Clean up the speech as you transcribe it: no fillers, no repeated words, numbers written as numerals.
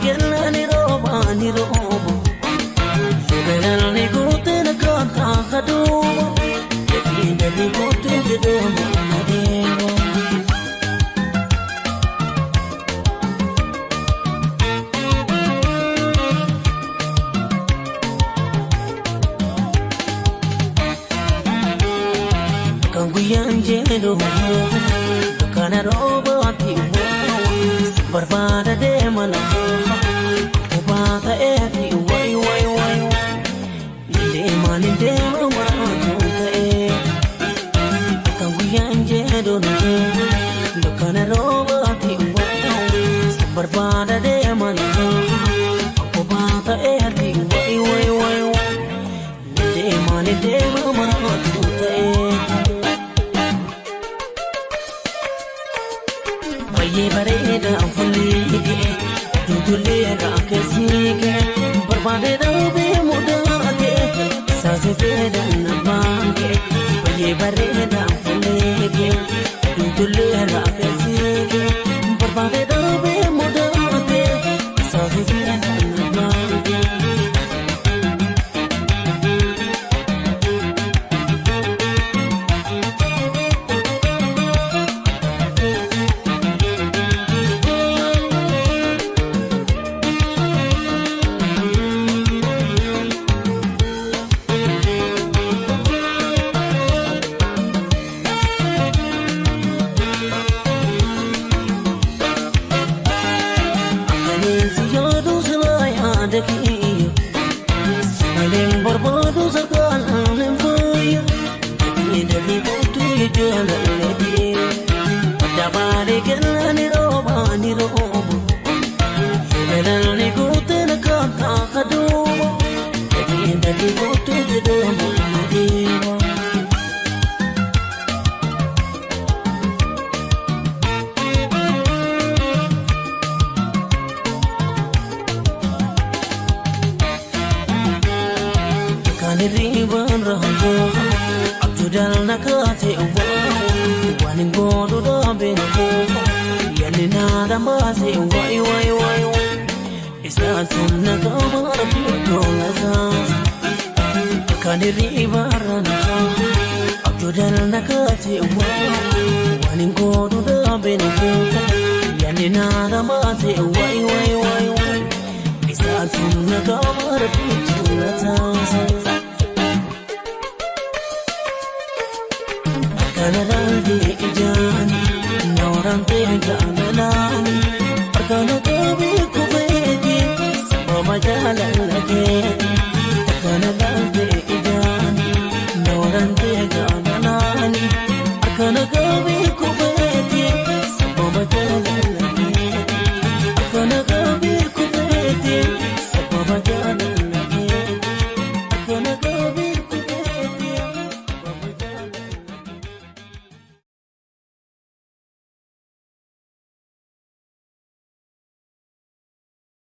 ni roba ni roba Belal ni gote na kanta kaduwa Define ni gote jedoma adewa Kanguyan jedo Kana roba tiwa Barbada de mana Ubata eti wai wai wai Ninde mani de mara junta e Kanguyan jedo Kana roba tiwa Barbada de mana Ubata eti wai wai wai Ninde mani de mara junta e Baye bareda aflige Dudulera kesige Barbade da be mudate Saze beda nabange Baye bareda aflige Dudulera kesige Barbade da be mudate Saze beda nabange Smiling berbadu sekal alam faya Ini dari waktu jalan lagi Pada balik ni roba ni roba Belal ni gote na kanta kaduwa Ini dari waktu jalan lagi Riban raho Abjudal nakate uwa Waning bodo da benako Yani nada mbase wai wai wai Isa tunna kamar pito lazaz Kani riban raho Abjudal nakate uwa Waning bodo da benako Yani nada mbase wai wai wai Isa tunna kamar pito lazaz Kana daldi ijani Nauran tega nalani Arkana kabi kubedi Sama jalan lagi